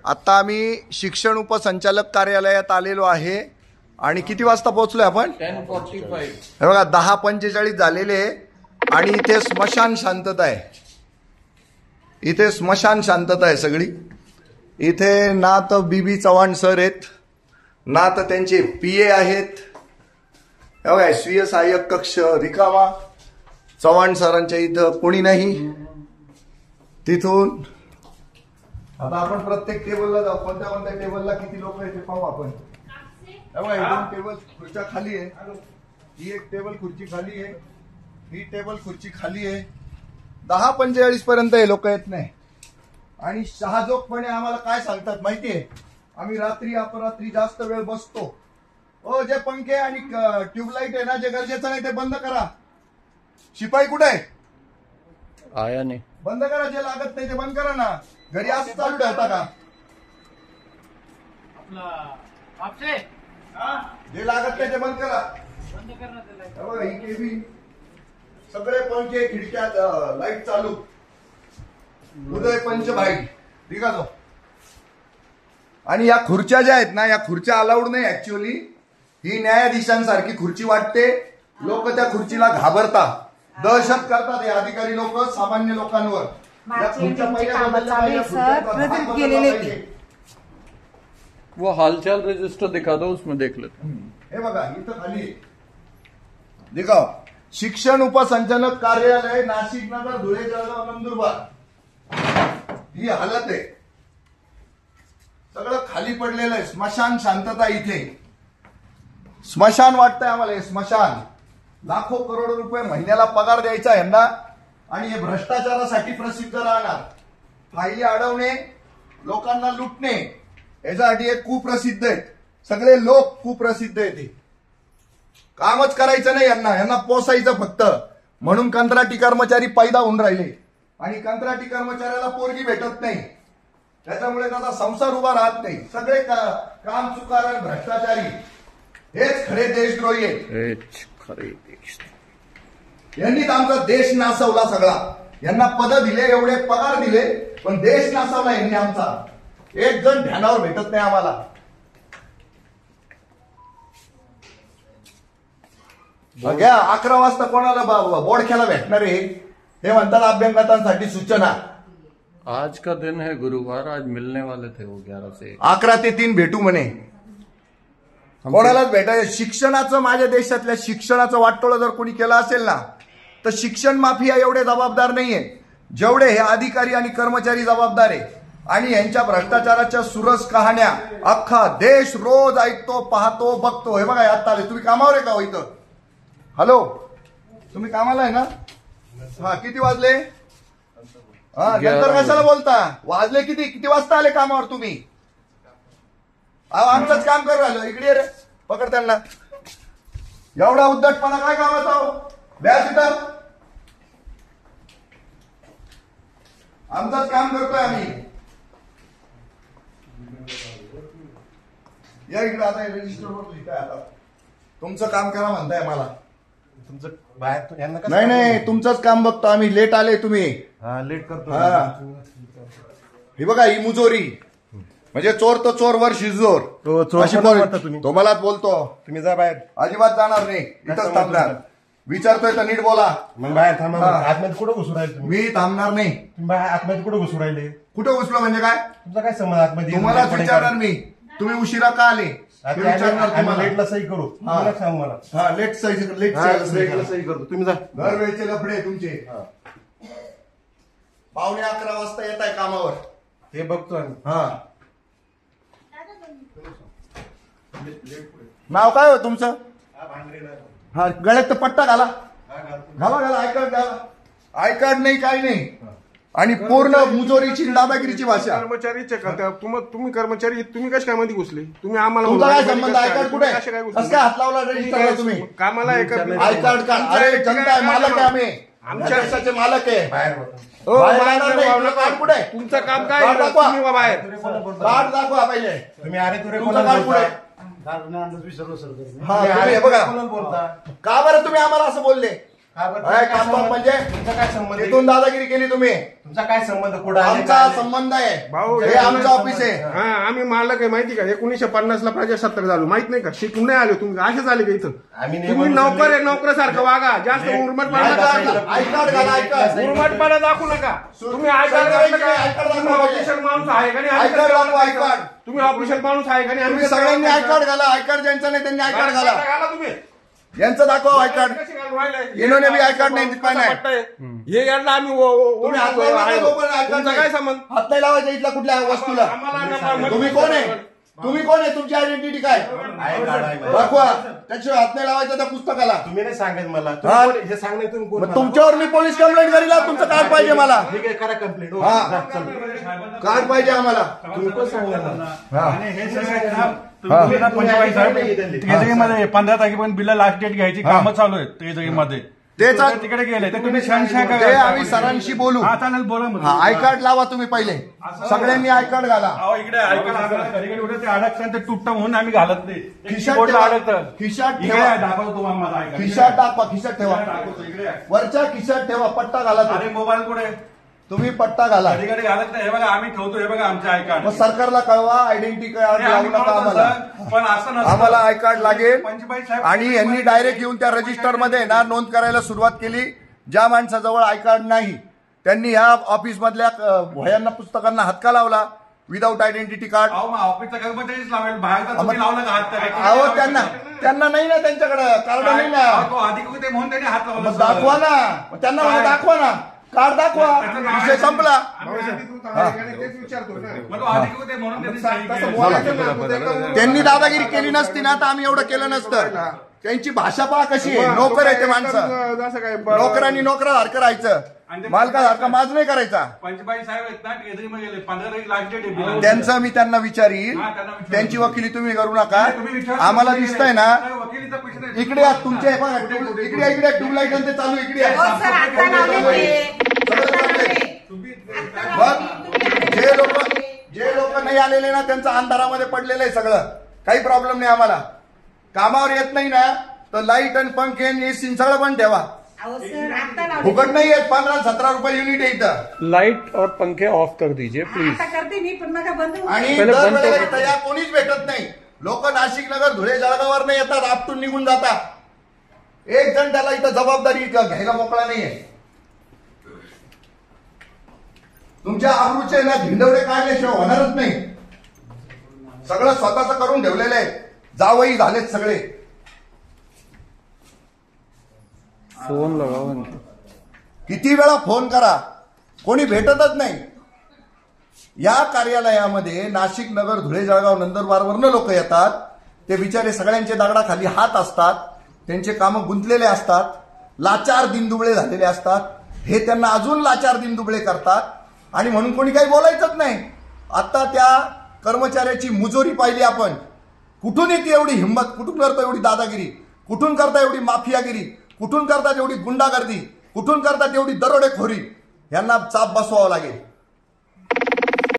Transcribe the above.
आता आम्ही शिक्षण उपसंचालक कार्यालयात आलेलो आहे आणि किती वाजता पोहोचलोय आपण? 10:45. हे बघा 10:45 झालेले आणि इथे स्मशान शांतता आहे. इथे स्मशान शांतता आहे सगळी. इथे ना तर बीबी चव्हाण सर आहेत ना तर त्यांचे पीए आहेत. हे बघा स्वीय सहाय्यक कक्ष रिकामा. चव्हाण सरांच्या इथं कोणी नाही. तिथून आता आपण प्रत्येक टेबलला जाऊ. कोणत्या कोणत्या टेबलला किती लोक आहेत ते पाहू आपण. हे दोन टेबल खुर्च्या खाली आहे. ही एक टेबल खुर्ची खाली आहे. ही टेबल खुर्ची खाली आहे. 10:45 पर्यंत हे लोक येत नाही. आणि शहाजोगपणे आम्हाला काय सांगतात माहितीये, आम्ही रात्री अपरात्री जास्त वेळ बसतो. ओ जे पंखे आणि ट्यूबलाईट आहे ना, जे गरजेचं नाही ते बंद करा. शिपाई कुठे आहे? आया नाही. बंद करा. जे लागत नाही ते बंद करा ना. घरी असं चालू ठेवता का? जे लागत नाही ते बंद करा. बघा ही केबिन, सगळे पंखे खिडक्या लाईट चालू. उदय पंच भाई ठीक आहे. आणि या खुर्च्या ज्या आहेत ना, या खुर्च्या अलाउड नाही ऍक्च्युअली. ही न्यायाधीशांसारखी खुर्ची वाटते. लोक त्या खुर्चीला घाबरतात, दहशत करतात हे अधिकारी लोक सामान्य लोकांवर. वो हालचाल रजिस्टर दिखा दो, उसमें देख लेते हैं. हे बघा इथं खाली दिखाव. शिक्षण उपसंचालक कार्यालय नाशिक नगर धुळे जळगाव नंदुरबार. ही हालत आहे. सगळं खाली पडलेलं आहे. स्मशान शांतता इथे. स्मशान वाटतंय आम्हाला हे स्मशान. लाखो करोडो रुपये महिन्याला पगार द्यायचा यांना आणि हे भ्रष्टाचारासाठी प्रसिद्ध राहणार. फायली अडवणे, लोकांना लुटणे याच्यासाठी हे कुप्रसिद्ध आहेत. सगळे लोक कुप्रसिद्ध आहेत. कामच करायचं नाही यांना. यांना पोसायचं फक्त. म्हणून कंत्राटी कर्मचारी पैदा होऊन राहिले आणि कंत्राटी कर्मचाऱ्याला पोरगी भेटत नाही. त्याच्यामुळे त्याचा संसार उभा राहत नाही. सगळे काम चुकार भ्रष्टाचारी हेच खरे देशद्रोही आहेत. यांनीच आमचा देश नासवला सगळा. यांना पद दिले, एवढे पगार दिले, पण देश नासवला यांनी आमचा. एक जण ध्यानावर भेटत नाही आम्हाला. घ्या 11 वाजता कोणाला बोडख्याला भेटणार आहे हे म्हणतात अभ्यंगतांसाठी सूचना. आज का दिन है गुरुवार, आज मिलने वाले थे वो 11 से 11 ते 3 भेटू म्हणे. कोणालाच भेटायचं. शिक्षणाचं, माझ्या देशातल्या शिक्षणाचं वाटोळं जर कोणी केलं असेल ना, तर शिक्षण माफिया एवढे जबाबदार नाहीये जेवढे हे अधिकारी आणि कर्मचारी जबाबदार आहे. आणि यांच्या भ्रष्टाचाराच्या सुरस कहाण्या अख्खा देश रोज ऐकतो, पाहतो, बघतो. हे बघा आता आले. तुम्ही कामावर आहे का हो इथं? हॅलो, तुम्ही कामाला आहे ना? हा, किती वाजले? हा, नंतर कशाला बोलता? वाजले किती? किती वाजता आले कामावर तुम्ही? आमचंच काम करू राहिलो. इकडे रे, पकड त्यांना. एवढा उद्धटपणा काय कामाचा हो? द्या तिथं. आमचंच काम करतोय आम्ही. या इकडे. आता रजिस्टरवर लिहिताय. आता तुमचं काम करा म्हणताय मला. तुमचं बाहेर नाही नाही, तुमचंच काम बघतो आम्ही. लेट आले तुम्ही. लेट करतो. ही बघा ही मुजोरी. म्हणजे चोर तो चोर वर शिजोर. तुम्ही तो मलाच बोलतो. तुम्ही जा बाहेर. अजिबात जाणार नाही. इथंच थांबणार. विचारतोय तर नीट बोला. मग बाहेर थांबा. आतमध्ये कुठं घुसू राहिले तुम्ही? मी थांबणार नाही. तुम्ही बाहेर आतमध्ये कुठं घुसू राहिले? कुठं घुसलो म्हणजे काय? तुमचा काय समज आतमध्ये? तुम्हालाच विचारणार मी. तुम्ही उशिरा का आले लेटला सही करू. सांग मला. हा, लेट सही करतो. तुम्ही जा. दरवेळेचे लफडे तुमचे. 11:15 वाजता येत आहे कामावर. ते बघतो आम्ही. हा, नाव काय हो तुमचं? हा, गळ्यात तर पट्टा घाला. घाला. आय कार्ड घाला. आय कार्ड नाही, काही नाही. आणि पूर्ण मुजोरीची दादागिरीची भाषा. कर्मचारीचे तुम्ही कर्मचारी, तुम्ही कशा काय मध्ये घुसले? तुम्ही आम्हाला तुमचा काय संबंध? आय कार्ड कुठे? कसं काय हात लावला रजिस्टरला तुम्ही? कामाला आय कार्ड काढ. अरे जनता आहे, मालक आहे आम्ही. आमच्या देशाचे मालक आहे. कार्ड कुठे? तुमचं काम काय? कार्ड दाखवा. तुम्ही बाहेर कार्ड दाखवा पहिले. तुम्ही अरे तुरे तुमचं कार्ड कुठे? विसरलो सर. हा, बघा. का बरं तुम्ही आम्हाला असं बोलले? कामबाब म्हणजे तुमचा काय संबंध आहे? तिथून दादागिरी केली तुम्ही. तुमचा काय संबंध कुठं आले, आमचा काय आले? संबंध आहे भाऊ, हे आमचं ऑफिस आहे. हा आम्ही मालक आहे माहिती का 1950 ला प्रजासत्ताक झालो माहित नाही का शिकून नाही आले तुम्ही असेच आले का इथं आम्ही नाही तुम्ही म्हणून नोकर आहे नोकरासारखं वागा जास्त उर्मटपणा आय कार्ड घाला, आय कार्ड. उर्मटपणा दाखवू नका तुम्ही आय कार्ड घातलं का? तुम्ही ऑफिशियल माणूस आहे का नाही? आय कार्ड दाखवा, आय कार्ड. तुम्ही ऑफिशियल माणूस आहे का नाही? तुम्ही सगळ्यांनी आय कार्ड घाला. आय कार्ड ज्यांचं नाही त्यांनी आय कार्ड घाला. घाला तुम्ही यांचं दाखवा आय कार्ड. कशी घालून राहिले? इन्होंने भी आय कार्ड नाही दिखाया नाही. वाटतंय. हे यांना आम्ही तुम्ही हात लावू नका, जोपर्यंत आय कार्ड तुमचा नाही. काय संबंध हात नाही लावायचा इथल्या कुठल्या वस्तूला. आम्हाला तुम्ही कोण आहे? तुम्ही कोण आहे? तुमची आयडेंटिटी काय आहे, कार्ड आहे. दाखवा. त्याशिवाय हात नाही लावायचा त्या पुस्तकाला. तुम्ही नाही सांगत मला हा. तुम्ही कोण आहे? हे सांगणार तुम्ही कोण मग मला? तुमच्यावर मी पोलीस कंप्लेंट करील. तुमचं कार्ड पाहिजे मला. ठीक आहे करा कंप्लेंट. हा. कार्ड पाहिजे आम्हाला. तुम्ही कोण सांगणार मला? हा. आणि हे सगळं आहे ना, तुम्ही ना पंचेचाळीस साहेब तेजगीमध्ये 15 तारखेपर्यंत बिल लास्ट डेट घ्यायची कामं चालू आहेत तेजगीमध्ये. तेच ते तिकडे गेले तर तुम्ही शहानिशा ते आम्ही सरांशी बोलू. हा चालेल बोला मग. हा आय कार्ड लावा तुम्ही पहिले. सगळ्यांनी आय कार्ड घाला. अहो इकडे ऐका घरी घरी उठे ते अडकतं ते तुटतं म्हणून आम्ही घालत नाही. खिशात कीबोर्डला ठेवा. अडकतं. खिशात इकडे ठेवा. आहे, दाखवतो तुम्हाला माझा ऐका. खिशात दाखवा. खिशात ठेवा. दाखवतो इकडे आहे. वरच्या खिशात ठेवा. पट्टा घाला अरे तुम्ही. मोबाईल कुठे तुम्ही पट्टा घाला. कधी कधी घालत नाही. हे बघा आम्ही ठेवतो. हे बघा आमचे आय कार्ड. मग सरकारला कळवा. आयडेंटिटी कार्ड नाही, लावू आम्ही नका कळवतो आम्हाला. सर, पण असं नसतं. आम्हाला आय कार्ड लागेल. पंचेचाळीस साहेब आणि यांनी डायरेक्ट येऊन त्या रजिस्टर मध्ये ना नोंद करायला सुरुवात केली. ज्या माणसाजवळ आय कार्ड नाही त्यांनी ह्या ऑफिस मधल्या वह्यांना पुस्तकांना हात का लावला विदाऊट आयडेंटिटी कार्ड. अहो मग ऑफिसचा कर्मचारीच लावेल. बाहेर तर तुम्ही लावलं का हात त्याला? अहो त्यांना नाही ना त्यांच्याकडे कार्ड नाही ना. तो अधिकृत आहे म्हणून त्यांनी हात लावला मग दाखवा ना. मग त्यांना म्हणा दाखवा ना. कार्ड दाखवा. विषय संपला. तेच विचारतो ना मग तो अधिकृत आहे म्हणून त्यांनी सही तसं केली. बोलायचं ना, तू ते करून- त्यांनी दादागिरी केली नसती ना तर आम्ही एवढं केलं नसतं. त्यांची भाषा पहा कशी आहे. नोकर आहे ते माणसं. असं काय नोकरांनी नोकरासारखं राहायचं. मालकासारखं माज नाही करायचा. पंचेचाळीस साहेब आहेत ना केजरीमध्ये गेले 15 तारीख लास्ट डेट आहे बिलाची. त्यांचं मी त्यांना विचारीन. हा, त्यांना विचारा. त्यांची वकिली तुम्ही करू नका. तुम्ही विचारा. आम्हाला दिसतंय ना वकिलीचा पैसे नाही. इकडे या तुमचे हे बघा, इकडे ट्यूबलाईट आणि ते चालू इकडे आहे. हो सर, आता लावले ते. सगळं आता चाललंय. लावले. बघ जे लोक नाही आलेले ना त्यांचं अंधारामध्ये पडलेलं आहे सगळं. काही प्रॉब्लेम नाही आम्हाला. कामावर येत नाही ना तर लाईट आणि पंखे आणि एसी सगळं पण ठेवा. अहो सर, आता लावले. फुकट नाही येत. 15-17 रुपये युनिट आहे इथं. लाइट और पंखे ऑफ कर दीजिए प्लीज. आता करते मी पण नका बंद होऊ. आणि पहिले बंद दरवेळेला करू. इथं या कोणीच भेटत नाही. लोक नाशिक नगर धुळे जळगावर नाही येतात. आपटून निघून जातात. एक जण त्याला इथं जबाबदारी घ्यायला मोकळा नाहीये. तुमच्या आबरूचे ना धिंडवडे काढल्याशिवाय होणारच नाही. सगळं स्वतःच करून ठेवलेलं आहे. जावई झालेत सगळे. फोन लगाओ इनको. किती वेळा फोन करा कोणी भेटतच नाही. या कार्यालयामध्ये नाशिक नगर धुळे जळगाव नंदुरबारवरनं लोक येतात. ते बिचारे सगळ्यांचे दगडाखाली हात असतात. त्यांचे कामं गुंतलेले असतात. लाचार दिनदुबळे झालेले असतात. हे त्यांना अजून लाचार दिनदुबळे करतात आणि म्हणून कोणी काही बोलायचंच नाही. आता त्या कर्मचाऱ्याची मुजोरी पाहिली आपण. कुठून येते एवढी हिंमत? कुठून करतो एवढी दादागिरी? कुठून करता एवढी माफियागिरी? कुठून करतात एवढी गुंडागर्दी? कुठून करतात एवढी दरोडेखोरी? यांना चाप बसवावं लागेल.